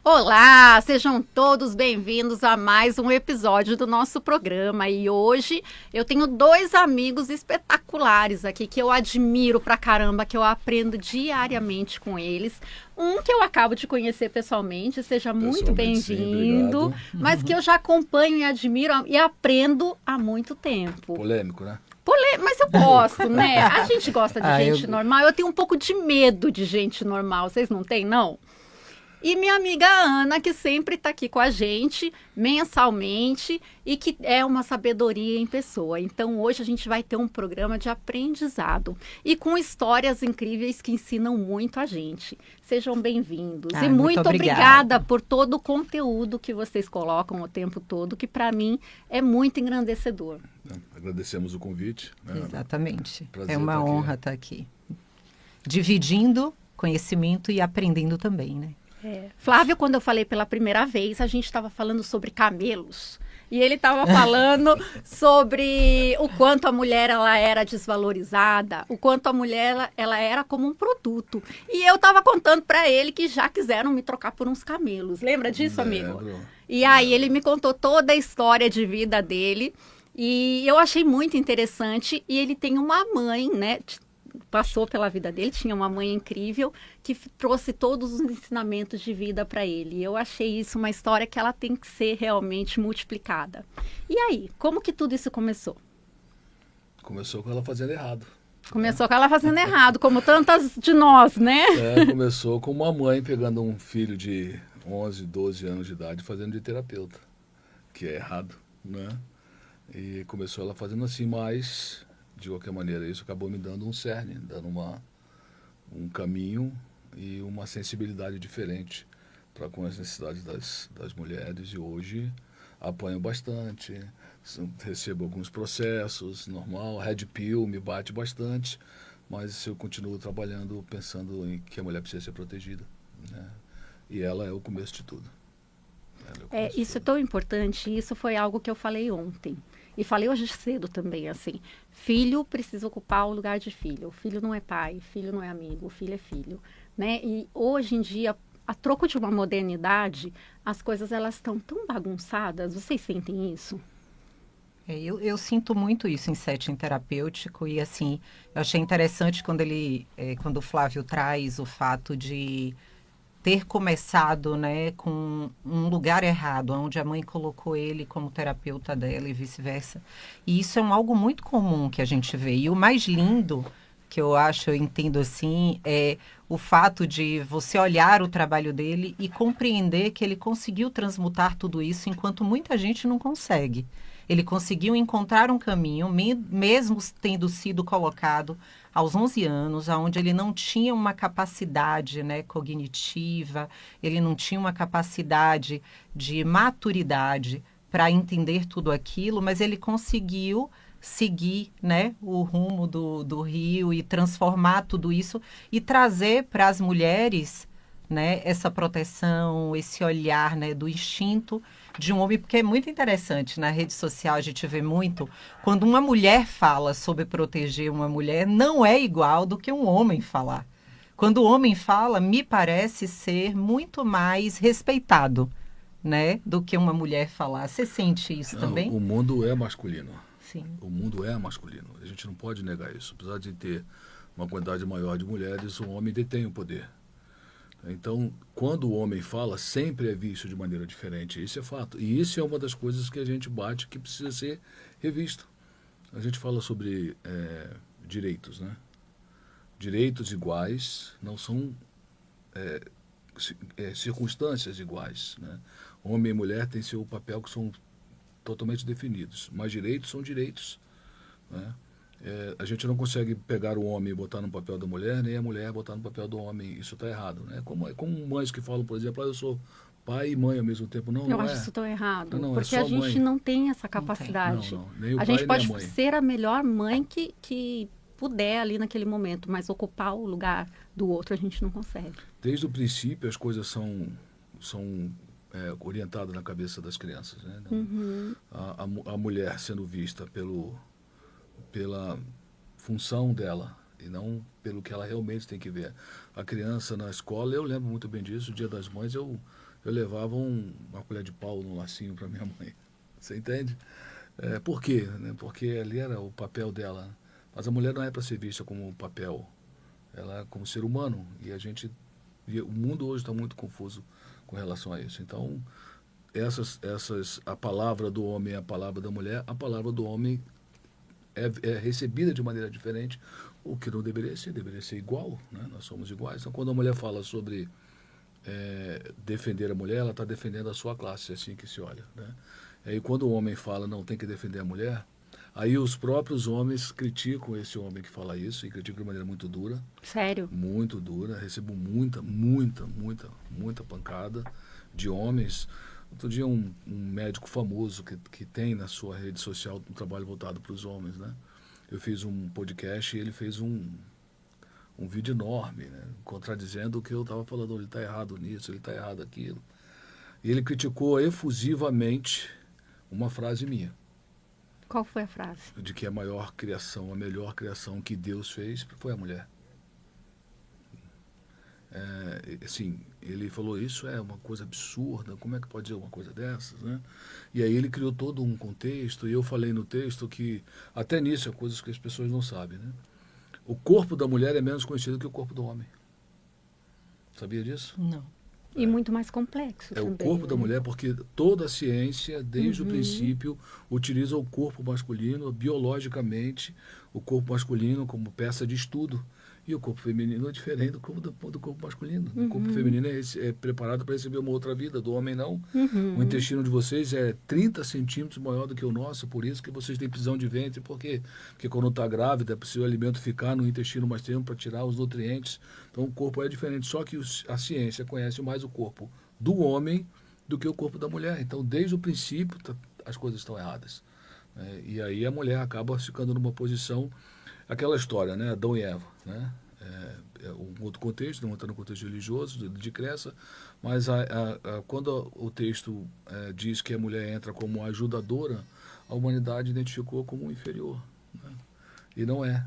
Olá, sejam todos bem-vindos a mais um episódio do nosso programa. E hoje eu tenho dois amigos espetaculares aqui que eu admiro pra caramba, que eu aprendo diariamente com eles. Um que eu acabo de conhecer pessoalmente, seja muito Pessoalmente, sim, bem-vindo, obrigado. mas que eu já acompanho e admiro e aprendo há muito tempo. Polêmico, né? Mas eu gosto, né? A gente gosta de Eu gente normal. Eu tenho um pouco de medo de gente normal. Vocês não têm, não? E minha amiga Ana, que sempre está aqui com a gente, mensalmente, e que é uma sabedoria em pessoa. Então, hoje a gente vai ter um programa de aprendizado e com histórias incríveis que ensinam muito a gente. Sejam bem-vindos. E muito muito obrigada por todo o conteúdo que vocês colocam o tempo todo, que para mim é muito engrandecedor. Agradecemos o convite. Né? Exatamente. Prazer É uma estar aqui. honra estar aqui. Dividindo conhecimento e aprendendo também, né? Flávio, quando eu falei pela primeira vez, a gente estava falando sobre camelos. E ele estava falando sobre o quanto a mulher ela era desvalorizada, o quanto a mulher ela era como um produto. E eu estava contando para ele que já quiseram me trocar por uns camelos. Lembra disso, amigo? Lembro. E aí ele me contou toda a história de vida dele. E eu achei muito interessante. E ele tem uma mãe, né? Passou pela vida dele, tinha uma mãe incrível que trouxe todos os ensinamentos de vida para ele. Eu achei isso uma história que ela tem que ser realmente multiplicada. E aí, como que tudo isso começou? Começou com ela fazendo errado. Começou com ela fazendo errado, como tantas de nós, né? Começou com uma mãe pegando um filho de 11, 12 anos de idade fazendo de terapeuta, que é errado, né? E começou ela fazendo assim, mas de qualquer maneira isso acabou me dando um cerne, dando um caminho e uma sensibilidade diferente para com as necessidades das mulheres. E hoje apanho bastante, recebo alguns processos, normal, red pill me bate bastante, mas eu continuo trabalhando pensando em que a mulher precisa ser protegida, né? E ela é o começo de tudo. Isso é tão importante, isso foi algo que eu falei ontem. E falei hoje cedo também, assim, filho precisa ocupar o lugar de filho. O filho não é pai, filho não é amigo, o filho é filho, né? E hoje em dia, a troco de uma modernidade, as coisas elas estão tão bagunçadas. Vocês sentem isso? Eu sinto muito isso em setting terapêutico e assim, eu achei interessante quando o Flávio traz o fato de ter começado, né, com um lugar errado, onde a mãe colocou ele como terapeuta dela e vice-versa. E isso é algo muito comum que a gente vê. E o mais lindo que eu entendo assim, é o fato de você olhar o trabalho dele e compreender que ele conseguiu transmutar tudo isso enquanto muita gente não consegue. Ele conseguiu encontrar um caminho, mesmo tendo sido colocado aos 11 anos, onde ele não tinha uma capacidade, né, cognitiva, ele não tinha uma capacidade de maturidade para entender tudo aquilo, mas ele conseguiu seguir, né, o rumo do rio e transformar tudo isso e trazer para as mulheres, né, essa proteção, esse olhar, né, do instinto de um homem, porque é muito interessante, na rede social a gente vê muito, quando uma mulher fala sobre proteger uma mulher, não é igual do que um homem falar. Quando o homem fala, me parece ser muito mais respeitado, né, do que uma mulher falar. Você sente isso também? O mundo é masculino. Sim. O mundo é masculino. A gente não pode negar isso. Apesar de ter uma quantidade maior de mulheres, o homem detém o poder. Então, quando o homem fala, sempre é visto de maneira diferente. Isso é fato. E isso é uma das coisas que a gente bate que precisa ser revisto. A gente fala sobre direitos, né? Direitos iguais não são circunstâncias iguais, né? Homem e mulher têm seu papel que são totalmente definidos, mas direitos são direitos, né? A gente não consegue pegar o homem e botar no papel da mulher, nem a mulher botar no papel do homem. Isso está errado, né? Como mães que falam, por exemplo, eu sou pai e mãe ao mesmo tempo. Não, Eu não acho é. isso tão errado, Não, é porque só a gente mãe. não tem essa capacidade. Não, nem o A pai gente nem a pode mãe. ser a melhor mãe que puder ali naquele momento, mas ocupar o lugar do outro a gente não consegue. Desde o princípio as coisas são orientadas na cabeça das crianças, né? A mulher sendo vista pela função dela e não pelo que ela realmente tem que ver. A criança na escola, eu lembro muito bem disso, o Dia das Mães, eu eu levava uma colher de pau no lacinho para minha mãe. Você entende? Por quê? Né? Porque ali era o papel dela. Mas a mulher não é para ser vista como um papel, ela é como ser humano. E o mundo hoje está muito confuso com relação a isso. Então, a palavra do homem e a palavra da mulher, a palavra do homem é recebida de maneira diferente, o que não deveria ser igual, né? Nós somos iguais. Então, quando a mulher fala sobre defender a mulher, ela está defendendo a sua classe, é assim que se olha, né? E aí, quando o homem fala não tem que defender a mulher, aí os próprios homens criticam esse homem que fala isso, e criticam de maneira muito dura. Sério? Muito dura. Recebo muita pancada de homens. Outro dia um médico famoso que tem na sua rede social um trabalho voltado para os homens, né? Eu fiz um podcast e ele fez um vídeo enorme, né? Contradizendo o que eu estava falando. Ele está errado nisso, ele está errado aquilo. E ele criticou efusivamente uma frase minha. Qual foi a frase? De que a melhor criação que Deus fez foi a mulher. Assim, ele falou, isso é uma coisa absurda, como é que pode dizer uma coisa dessas, né? E aí ele criou todo um contexto, e eu falei no texto que, até nisso, é coisas que as pessoas não sabem, né? O corpo da mulher é menos conhecido que o corpo do homem. Sabia disso? Não. E muito mais complexo também. O corpo né? da mulher, porque toda a ciência, desde o princípio, utiliza o corpo masculino, biologicamente, o corpo masculino como peça de estudo. E o corpo feminino é diferente do corpo masculino. O corpo feminino é preparado para receber uma outra vida, do homem não. O intestino de vocês é 30 centímetros maior do que o nosso, por isso que vocês têm prisão de ventre. Por quê? Porque quando está grávida, é preciso o alimento ficar no intestino mais tempo para tirar os nutrientes. Então o corpo é diferente, só que a ciência conhece mais o corpo do homem do que o corpo da mulher. Então, desde o princípio, as coisas estão erradas. E aí a mulher acaba ficando numa posição... Aquela história, né? Adão e Eva, né? Um outro contexto, não está no contexto religioso, de crença, mas quando o texto diz que a mulher entra como ajudadora, a humanidade identificou como inferior, né? E não é.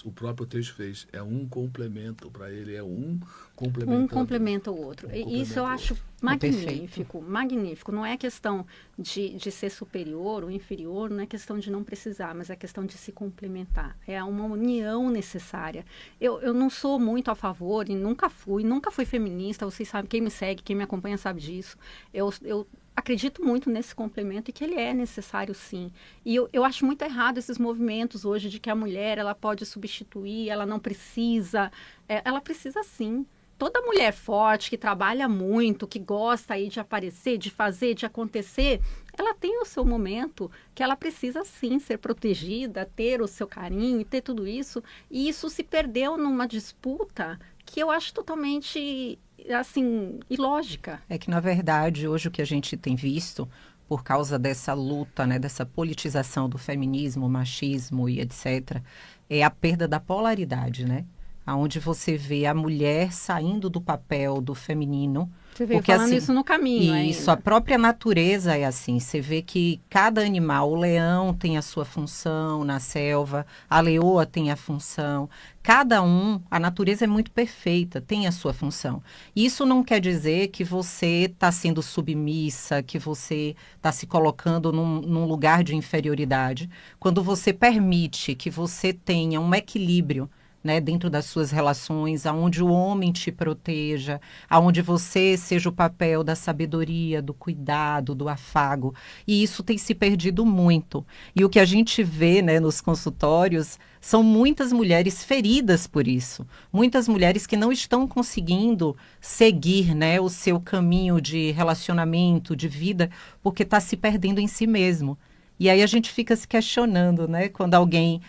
O próprio texto fez. É um complemento para ele, é um complementando. Um complementa o outro. Isso eu acho magnífico, magnífico. Não é questão de ser superior ou inferior, não é questão de não precisar, mas é questão de se complementar. É uma união necessária. Eu não sou muito a favor, e nunca fui feminista, vocês sabem, quem me segue, quem me acompanha sabe disso. Eu acredito muito nesse complemento e que ele é necessário, sim. E eu acho muito errado esses movimentos hoje de que a mulher ela pode substituir, ela não precisa. Ela precisa, sim. Toda mulher forte, que trabalha muito, que gosta aí de aparecer, de fazer, de acontecer, ela tem o seu momento que ela precisa, sim, ser protegida, ter o seu carinho e ter tudo isso. E isso se perdeu numa disputa que eu acho totalmente... assim, ilógica. É que, na verdade, hoje o que a gente tem visto, por causa dessa luta, né, dessa politização do feminismo, machismo e etc., é a perda da polaridade, né? Onde você vê a mulher saindo do papel do feminino. Você veio falando assim, isso no caminho Isso, ainda. A própria natureza é assim. Você vê que cada animal, o leão tem a sua função na selva, a leoa tem a função. Cada um, a natureza é muito perfeita, tem a sua função. Isso não quer dizer que você está sendo submissa, que você está se colocando num lugar de inferioridade. Quando você permite que você tenha um equilíbrio, né, dentro das suas relações, aonde o homem te proteja, aonde você seja o papel da sabedoria, do cuidado, do afago. E isso tem se perdido muito. E o que a gente vê, né, nos consultórios são muitas mulheres feridas por isso. Muitas mulheres que não estão conseguindo seguir, né, o seu caminho de relacionamento, de vida, porque está se perdendo em si mesmo. E aí a gente fica se questionando, né, quando alguém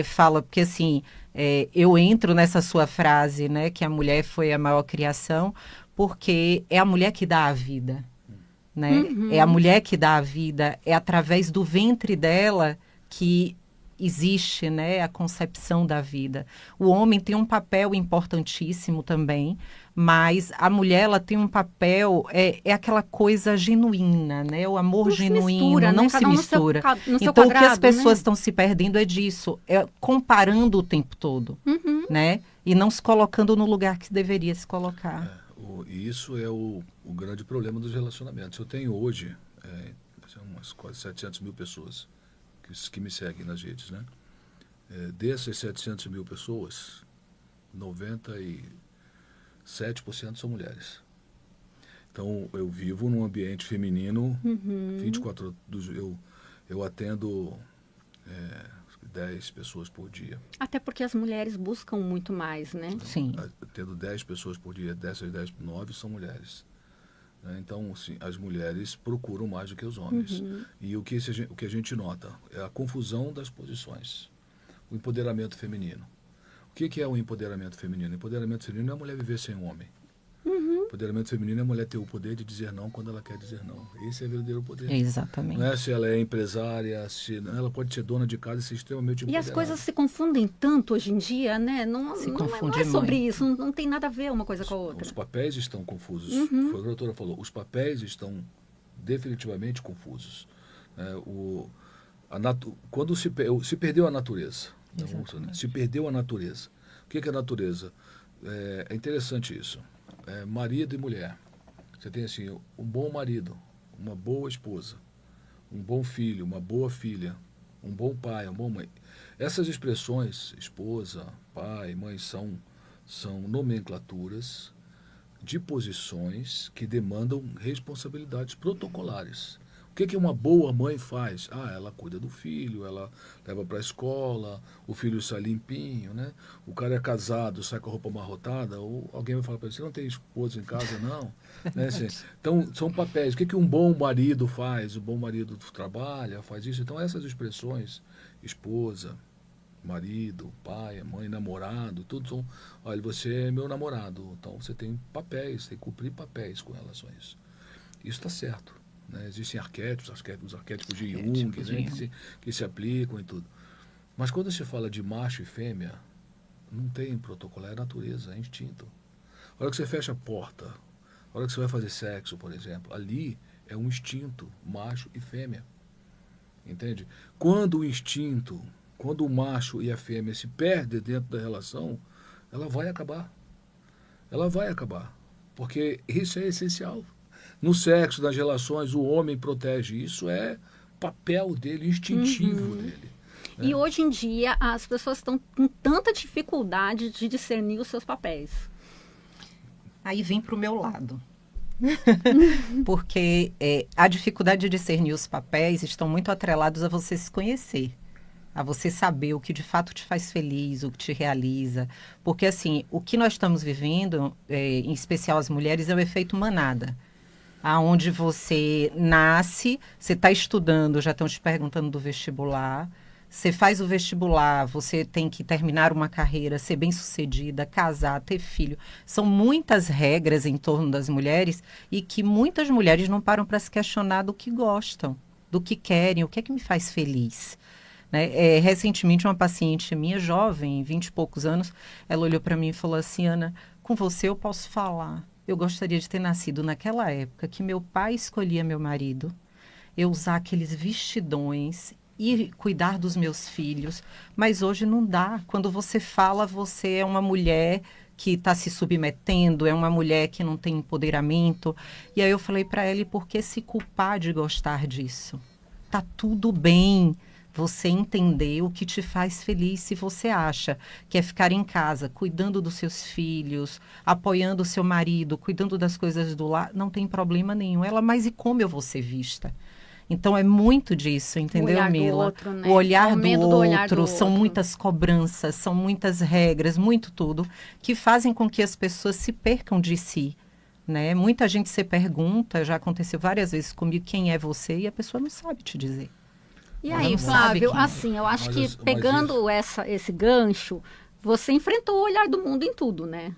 fala, porque assim... eu entro nessa sua frase, né, que a mulher foi a maior criação, porque é a mulher que dá a vida, né? É a mulher que dá a vida, é através do ventre dela que existe, né, a concepção da vida. O homem tem um papel importantíssimo também, mas a mulher ela tem um papel, é aquela coisa genuína, né? O amor genuíno, mistura, não né? se mistura. No seu Então, quadrado, o que as pessoas né? estão se perdendo é disso, comparando o tempo todo, né? E não se colocando no lugar que deveria se colocar. E isso é o o grande problema dos relacionamentos. Eu tenho hoje umas quase 700 mil pessoas que me seguem nas redes, né? Dessas 700 mil pessoas, 97% são mulheres. Então, eu vivo num ambiente feminino, 24 horas. Eu atendo 10 pessoas por dia. Até porque as mulheres buscam muito mais, né? Sim. Atendo 10 pessoas por dia, dessas 10, 9 são mulheres. Então, assim, as mulheres procuram mais do que os homens. E o que a gente nota é a confusão das posições. O empoderamento feminino. O que é o empoderamento feminino? O empoderamento feminino é a mulher viver sem um homem. O empoderamento feminino é a mulher ter o poder de dizer não quando ela quer dizer não. Esse é o verdadeiro poder. Exatamente. Não é se ela é empresária, ela pode ser dona de casa e ser extremamente empoderada. E as coisas se confundem tanto hoje em dia, né? Não é sobre isso, não tem nada a ver uma coisa com a outra. Os papéis estão confusos. Foi o que a doutora falou. Os papéis estão definitivamente confusos. Quando se perdeu a natureza. Se perdeu a natureza. O que é a natureza? É interessante isso. Marido e mulher. Você tem assim, um bom marido, uma boa esposa, um bom filho, uma boa filha, um bom pai, uma boa mãe. Essas expressões, esposa, pai, mãe, são nomenclaturas de posições que demandam responsabilidades protocolares. O que uma boa mãe faz? Ela cuida do filho, ela leva para a escola, o filho sai limpinho, né? O cara é casado, sai com a roupa amarrotada, ou alguém vai falar para ele, você não tem esposa em casa, não? Né? Assim, então, são papéis. O que um bom marido faz? O bom marido trabalha, faz isso. Então, essas expressões, esposa, marido, pai, mãe, namorado, tudo são, olha, você é meu namorado, então você tem papéis, tem que cumprir papéis com relação a isso. Isso está certo. Né? Existem os arquétipos de Jung, né? que se aplicam e tudo. Mas quando se fala de macho e fêmea, não tem protocolo, é natureza, é instinto. A hora que você fecha a porta, a hora que você vai fazer sexo, por exemplo, ali é um instinto, macho e fêmea. Entende? Quando o macho e a fêmea se perdem dentro da relação, ela vai acabar. Ela vai acabar. Porque isso é essencial. No sexo, nas relações, o homem protege. Isso é papel dele, instintivo dele. Né? E hoje em dia, as pessoas estão com tanta dificuldade de discernir os seus papéis. Aí vem para o meu lado. Porque a dificuldade de discernir os papéis estão muito atrelados a você se conhecer. A você saber o que de fato te faz feliz, o que te realiza. Porque, assim, o que nós estamos vivendo, em especial as mulheres, é o efeito manada. Aonde você nasce, você está estudando, já estão te perguntando do vestibular, você faz o vestibular, você tem que terminar uma carreira, ser bem-sucedida, casar, ter filho. São muitas regras em torno das mulheres e que muitas mulheres não param para se questionar do que gostam, do que querem, o que é que me faz feliz. Né? Recentemente, uma paciente minha, jovem, 20 e poucos anos, ela olhou para mim e falou assim, Ana, com você eu posso falar. Eu gostaria de ter nascido naquela época que meu pai escolhia meu marido, eu usar aqueles vestidões e cuidar dos meus filhos, mas hoje não dá. Quando você fala, você é uma mulher que está se submetendo, é uma mulher que não tem empoderamento. E aí eu falei para ela, por que se culpar de gostar disso? Tá tudo bem. Você entender o que te faz feliz. Se você acha que é ficar em casa, cuidando dos seus filhos, apoiando o seu marido, cuidando das coisas do lar, não tem problema nenhum. Ela, mas e como eu vou ser vista? Então, é muito disso, entendeu, Mila? Outro, né? O olhar do olhar do outro, são outro. muitas cobranças, são muitas regras, muito tudo, que fazem com que as pessoas se percam de si. Né? Muita gente se pergunta, já aconteceu várias vezes comigo, quem é você? E a pessoa não sabe te dizer. E Ela aí, não sabe Flávio, quem é. assim, eu acho Mas que pegando esse gancho, você enfrentou o olhar do mundo em tudo, né?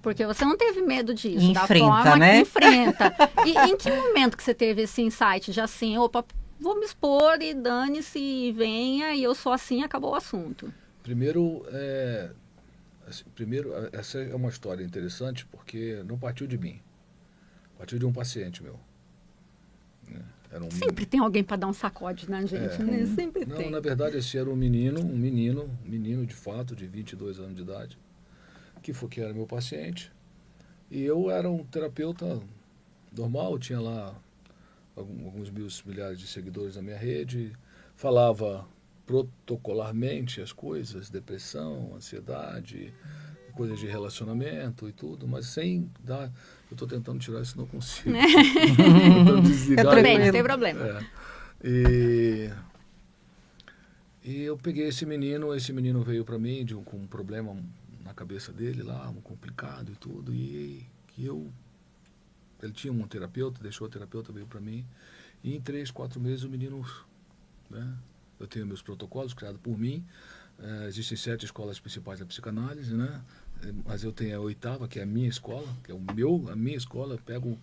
Porque você não teve medo disso. Enfrenta, da forma né? que enfrenta. E em que momento que você teve esse insight de assim, opa, vou me expor e dane-se, e venha, e eu sou assim, acabou o assunto. Primeiro, essa é uma história interessante porque não partiu de mim. Partiu de um paciente meu. Sempre tem alguém para dar um sacode na gente, né? Sempre não, tem. na verdade, esse era um menino de fato, de 22 anos de idade, que era meu paciente. E eu era um terapeuta normal, tinha lá alguns milhares de seguidores na minha rede, falava protocolarmente as coisas, depressão, ansiedade, coisas de relacionamento e tudo, mas sem dar... Eu estou tentando tirar isso, não consigo. Tentando desligar. Tudo bem, não tem problema. E eu peguei esse menino veio para mim com um problema na cabeça dele lá, um complicado e tudo, e ele tinha um terapeuta, deixou o terapeuta, veio para mim, e em 3, 4 meses o menino, né, eu tenho meus protocolos criados por mim, existem 7 escolas principais da psicanálise, né, mas eu tenho a 8ª, que é a minha escola, que é a minha escola, eu pego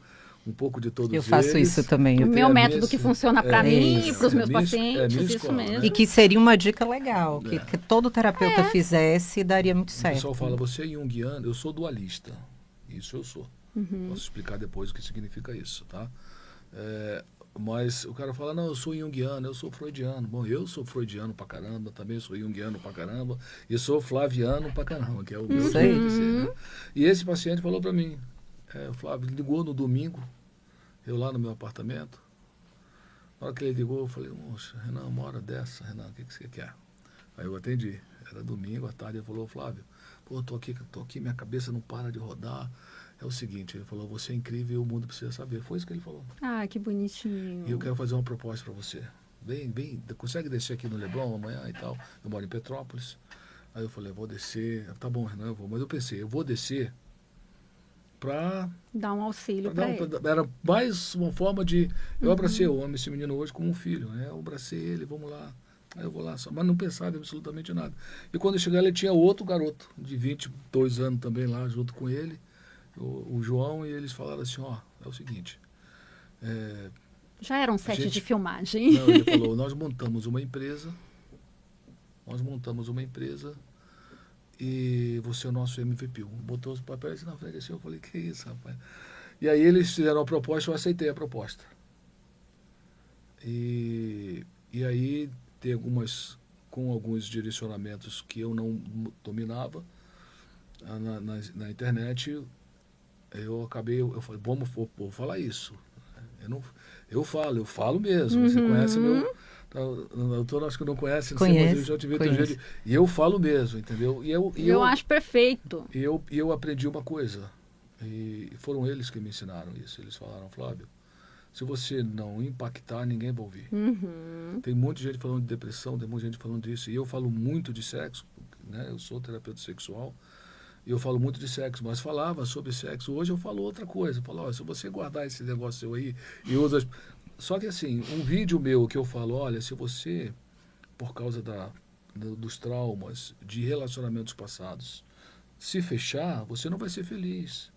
um pouco de todos eles. Eu faço isso também. O meu método que funciona para mim e para os meus pacientes, isso escola, mesmo. E que seria uma dica legal, que todo terapeuta fizesse, daria muito certo. O pessoal fala, você é junguiano, eu sou dualista. Isso eu sou. Posso explicar depois o que significa isso, tá? Mas o cara fala, não, eu sou junguiano, eu sou freudiano. Bom, eu sou freudiano pra caramba, também sou junguiano pra caramba, e sou flaviano pra caramba, que é o meu jeito de ser, né? E esse paciente falou pra mim, o Flávio ligou no domingo, eu lá no meu apartamento. Na hora que ele ligou, eu falei, moça, Renan, uma hora dessa, Renan, o que você quer? Aí eu atendi. Era domingo, à tarde, ele falou, Flávio, pô, tô aqui, minha cabeça não para de rodar. É o seguinte, ele falou, você é incrível e o mundo precisa saber. Foi isso que ele falou. Ah, que bonitinho. E eu quero fazer uma proposta para você. Vem, consegue descer aqui no Leblon amanhã e tal? Eu moro em Petrópolis. Aí eu falei, vou descer. Tá bom, Renan, eu vou. Mas eu pensei, eu vou descer para dar um auxílio para ele. Era mais uma forma de... Eu abracei, eu amo esse menino hoje como um filho, né? Eu abracei ele, vamos lá. Aí eu vou lá, mas não pensava absolutamente nada. E quando eu cheguei, ele tinha outro garoto, de 22 anos também lá, junto com ele, o João, e eles falaram assim, ó, é o seguinte... Já era um set de filmagem. Não, ele falou, nós montamos uma empresa e você é o nosso MVP. Botou os papéis na frente assim, eu falei, que isso, rapaz? E aí eles fizeram a proposta, eu aceitei a proposta. E aí tem com alguns direcionamentos que eu não dominava na internet, eu falei, vou falar isso. Eu falo mesmo. Você conhece meu... O doutor acho que não conhece, não sei, mas eu já tive outro jeito. E eu falo mesmo, entendeu? Eu acho perfeito. E eu aprendi uma coisa. E foram eles que me ensinaram isso. Eles falaram, Flávio, se você não impactar, ninguém vai ouvir. Tem muita gente falando de depressão, tem muita gente falando disso. E eu falo muito de sexo, né? Eu sou terapeuta sexual. E eu falo muito de sexo, mas falava sobre sexo. Hoje eu falo outra coisa. Eu falo, ó, se você guardar esse negócio seu aí e outras... Só que assim, um vídeo meu que eu falo, olha, se você, por causa dos traumas de relacionamentos passados, se fechar, você não vai ser feliz.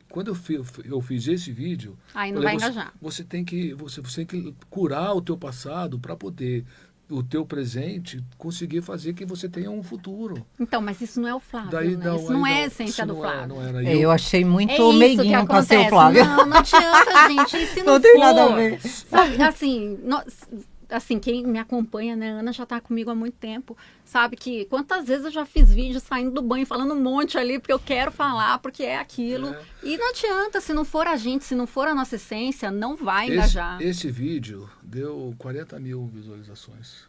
Quando eu fiz esse vídeo... Aí não vai engajar. Você tem que curar o teu passado para poder... o teu presente, conseguir fazer que você tenha um futuro. Então, mas isso não é o Flávio, daí, né? Isso não é a essência do Flávio. Não era. Eu achei muito meiguinho com o seu Flávio. Não adianta, gente. E se não tem nada a ver. Sabe, assim, quem me acompanha, né, Ana já está comigo há muito tempo, sabe que quantas vezes eu já fiz vídeo saindo do banho, falando um monte ali, porque eu quero falar, porque é aquilo. E não adianta, se não for a gente, se não for a nossa essência, não vai engajar. Esse vídeo deu 40 mil visualizações.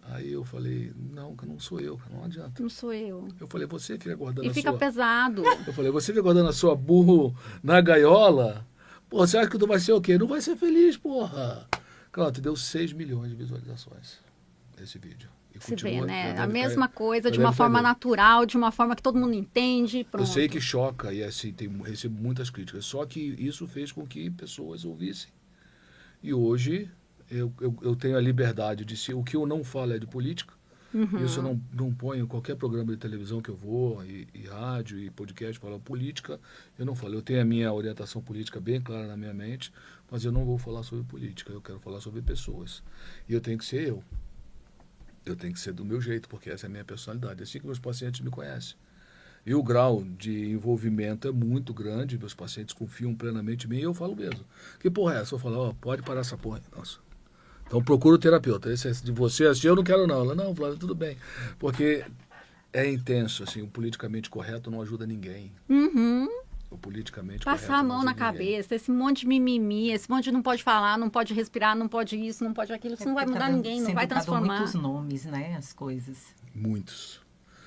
Aí eu falei, não sou eu, não adianta. Não sou eu. Eu falei, você fica guardando e fica pesado. Eu falei, você fica guardando a sua burro na gaiola, pô, você acha que tu vai ser o quê? Não vai ser feliz, porra. Claro, deu 6 milhões de visualizações esse vídeo. E se vê, né? A mesma coisa, de uma forma natural, de uma forma que todo mundo entende. Pronto. Eu sei que choca e assim, recebo muitas críticas. Só que isso fez com que pessoas ouvissem. E hoje eu tenho a liberdade de ser. O que eu não falo é de política. Isso eu não ponho em qualquer programa de televisão que eu vou, e rádio, e podcast, falar política, eu não falo. Eu tenho a minha orientação política bem clara na minha mente, mas eu não vou falar sobre política, eu quero falar sobre pessoas. E eu tenho que ser eu. Eu tenho que ser do meu jeito, porque essa é a minha personalidade. É assim que meus pacientes me conhecem. E o grau de envolvimento é muito grande, meus pacientes confiam plenamente em mim, e eu falo mesmo. Que porra é essa? Eu falo, ó, pode parar essa porra aí. Nossa. Então procura o terapeuta. Esse de você assistir, eu não quero não. Ela, não, Flávio, tudo bem. Porque é intenso, assim, o politicamente correto não ajuda ninguém. Uhum. O politicamente Passar correto a não mão na ajuda ninguém. cabeça, esse monte de mimimi, esse monte de não pode falar, não pode respirar, não pode isso, não pode aquilo, isso não vai Porque mudar ninguém, não sendo vai dado transformar. muitos nomes, né? As coisas. Muitos.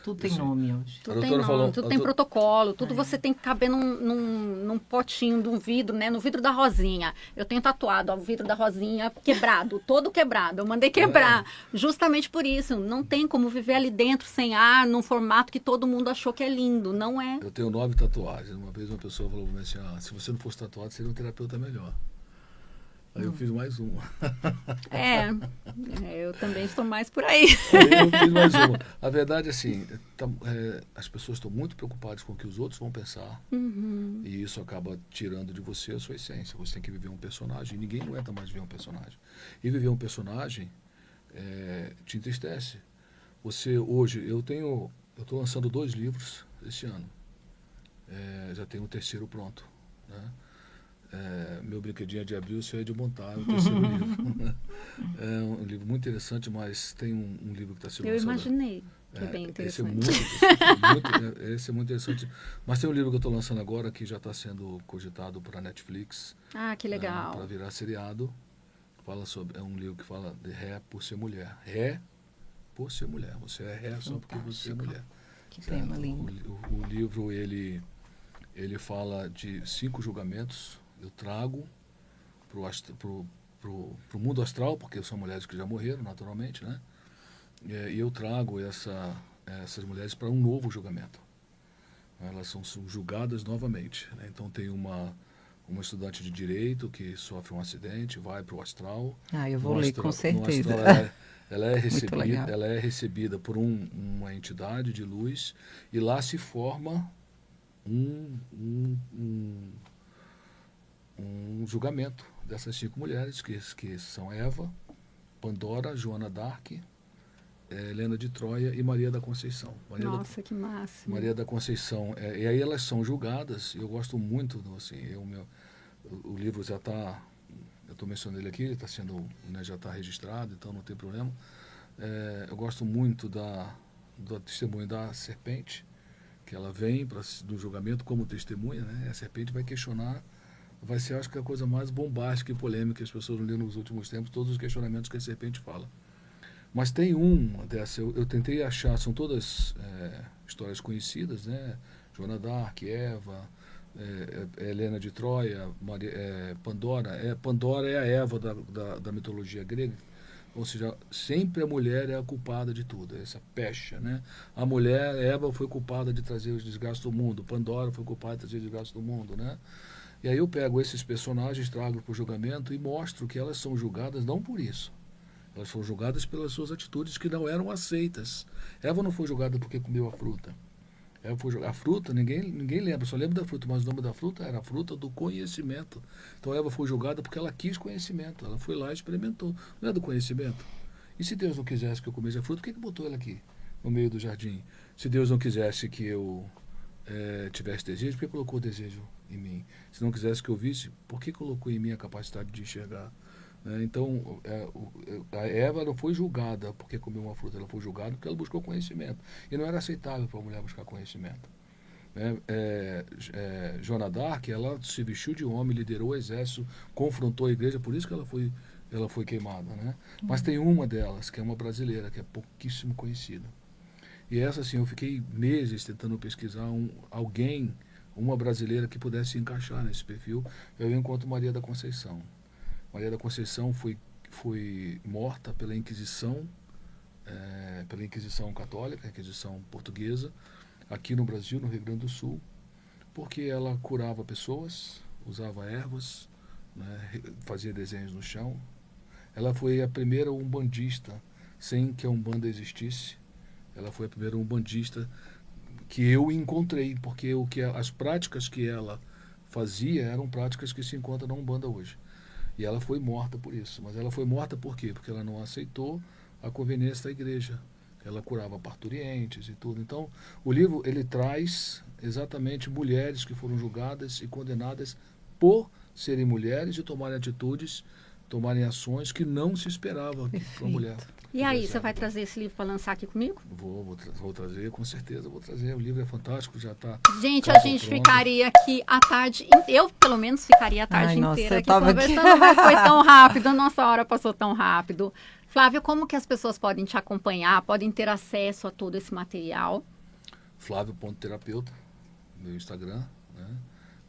Tudo tem Assim, nome hoje. a Tudo tem doutora nome, falou... tudo tem protocolo, tudo você tem que caber num potinho de um vidro, né? No vidro da Rosinha. Eu tenho tatuado ó, o vidro da Rosinha quebrado, todo quebrado. Eu mandei quebrar, justamente por isso. Não tem como viver ali dentro sem ar, num formato que todo mundo achou que é lindo. Não é. Eu tenho 9 tatuagens. Uma vez uma pessoa falou para mim assim, se você não fosse tatuado, seria um terapeuta melhor. Aí eu fiz mais uma. Eu também estou mais por aí. Aí eu fiz mais uma. A verdade, assim, as pessoas estão muito preocupadas com o que os outros vão pensar. Uhum. E isso acaba tirando de você a sua essência. Você tem que viver um personagem. Ninguém aguenta mais viver um personagem. E viver um personagem te entristece. Você, hoje, eu estou lançando 2 livros esse ano. Já tenho o 3º pronto, né? Meu brinquedinho de abril, isso é de montar, é o 3º livro. É um livro muito interessante, mas tem um livro que está sendo Eu lançado. imaginei que é bem Esse é interessante. muito interessante. Esse é muito interessante. Mas tem um livro que eu estou lançando agora que já está sendo cogitado para Netflix. Ah, que legal. Para virar seriado. É um livro que fala de ré por ser mulher. Ré por ser mulher. Você é ré só porque você é mulher. Que Certo? tema lindo. O livro, ele fala de 5 julgamentos. Eu trago pro mundo astral, porque são mulheres que já morreram, naturalmente, né? E eu trago essas mulheres para um novo julgamento. Elas são julgadas novamente, né? Então tem uma estudante de direito que sofre um acidente, vai para o astral. Eu vou ler com certeza. Ela é recebida por uma entidade de luz e lá se forma um julgamento dessas 5 mulheres, que são Eva, Pandora, Joana d'Arc, Helena de Troia e Maria da Conceição. Nossa, que máximo. Maria da Conceição. E aí elas são julgadas, eu gosto muito, assim, o livro já está, eu estou mencionando ele aqui, ele está sendo, né, já está registrado, então não tem problema. Eu gosto muito do testemunho da serpente, que ela vem do julgamento como testemunha, né? A serpente vai questionar, vai ser, acho que, a coisa mais bombástica e polêmica que as pessoas leram nos últimos tempos, todos os questionamentos que a serpente fala. Mas tem dessa, eu tentei achar, são todas histórias conhecidas, né? Joana d'Arc, Eva, Helena de Troia, Pandora. Pandora é a Eva da mitologia grega. Ou seja, sempre a mulher é a culpada de tudo, essa pecha, né? A mulher, Eva, foi culpada de trazer os desgastes do mundo, Pandora foi culpada de trazer os desgastes do mundo, né? E aí eu pego esses personagens, trago para o julgamento e mostro que elas são julgadas não por isso. Elas foram julgadas pelas suas atitudes que não eram aceitas. Eva não foi julgada porque comeu a fruta. A fruta, ninguém lembra, só lembra da fruta, mas o nome da fruta era a fruta do conhecimento. Então Eva foi julgada porque ela quis conhecimento. Ela foi lá e experimentou. Não é do conhecimento? E se Deus não quisesse que eu comesse a fruta, por que botou ela aqui, no meio do jardim? Se Deus não quisesse que eu tivesse desejo, por que colocou desejo em mim? Se não quisesse que eu visse, por que colocou em mim a capacidade de enxergar? Então, a Eva não foi julgada porque comeu uma fruta, ela foi julgada porque ela buscou conhecimento. E não era aceitável para a mulher buscar conhecimento. Joana d'Arc, ela se vestiu de homem, liderou o exército, confrontou a igreja, por isso que ela foi queimada, né? Mas tem uma delas, que é uma brasileira, que é pouquíssimo conhecida. E essa, assim, eu fiquei meses tentando pesquisar uma brasileira que pudesse encaixar nesse perfil. Eu encontro Maria da Conceição. Maria da Conceição foi morta pela Inquisição Católica, a Inquisição Portuguesa, aqui no Brasil, no Rio Grande do Sul, porque ela curava pessoas, usava ervas, né, fazia desenhos no chão. Ela foi a primeira umbandista, sem que a Umbanda existisse. Ela foi a primeira umbandista que eu encontrei, porque as práticas que ela fazia eram práticas que se encontram na Umbanda hoje. E ela foi morta por isso. Mas ela foi morta por quê? Porque ela não aceitou a conveniência da igreja. Ela curava parturientes e tudo. Então, o livro, ele traz exatamente mulheres que foram julgadas e condenadas por serem mulheres e tomarem atitudes tomarem ações que não se esperava para uma mulher. E aí, você vai trazer esse livro para lançar aqui comigo? Vou trazer, com certeza, vou trazer. O livro é fantástico, já está. Gente, a gente ficaria aqui a tarde. Eu, pelo menos, ficaria a tarde inteira aqui conversando, mas foi tão rápido, a nossa hora passou tão rápido. Flávio, como que as pessoas podem te acompanhar, podem ter acesso a todo esse material? Flávio.terapeuta, meu Instagram, né?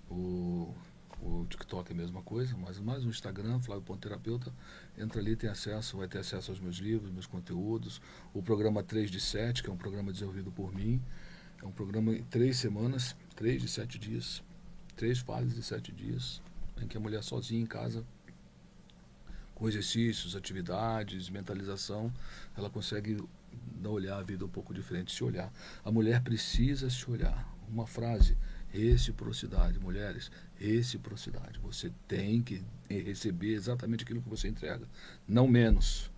O TikTok é a mesma coisa, mas mais um Instagram, Flávio.terapeuta. Entra ali, tem acesso, vai ter acesso aos meus livros, meus conteúdos. O programa 3 de 7, que é um programa desenvolvido por mim. É um programa em 3 semanas, 3 de 7 dias. 3 fases de 7 dias, em que a mulher sozinha em casa, com exercícios, atividades, mentalização, ela consegue olhar a vida um pouco diferente, se olhar. A mulher precisa se olhar. Uma frase: reciprocidade. Mulheres, reciprocidade. Você tem que receber exatamente aquilo que você entrega, não menos.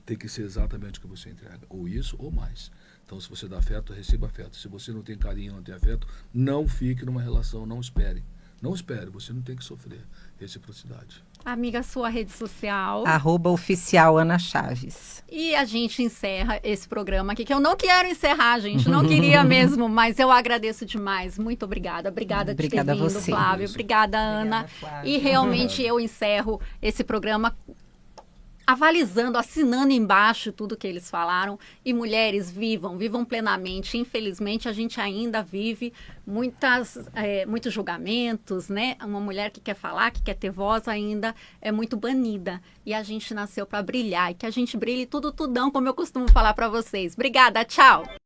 Tem que ser exatamente o que você entrega, ou isso ou mais. Então, se você dá afeto, receba afeto. Se você não tem carinho, não tem afeto, não fique numa relação, não espere. Não espere, você não tem que sofrer. Reciprocidade. Amiga, sua rede social. @oficial Ana Chaves. E a gente encerra esse programa aqui, que eu não quero encerrar, gente. Não queria mesmo, mas eu agradeço demais. Muito obrigada. Obrigada por ter vindo, você. Flávio. Obrigada, Ana. Flávia. E realmente eu encerro esse programa avalizando, assinando embaixo tudo que eles falaram. E mulheres, vivam plenamente. Infelizmente, a gente ainda vive muitos julgamentos, né? Uma mulher que quer falar, que quer ter voz, ainda é muito banida. E a gente nasceu para brilhar. E que a gente brilhe tudão, como eu costumo falar para vocês. Obrigada, tchau!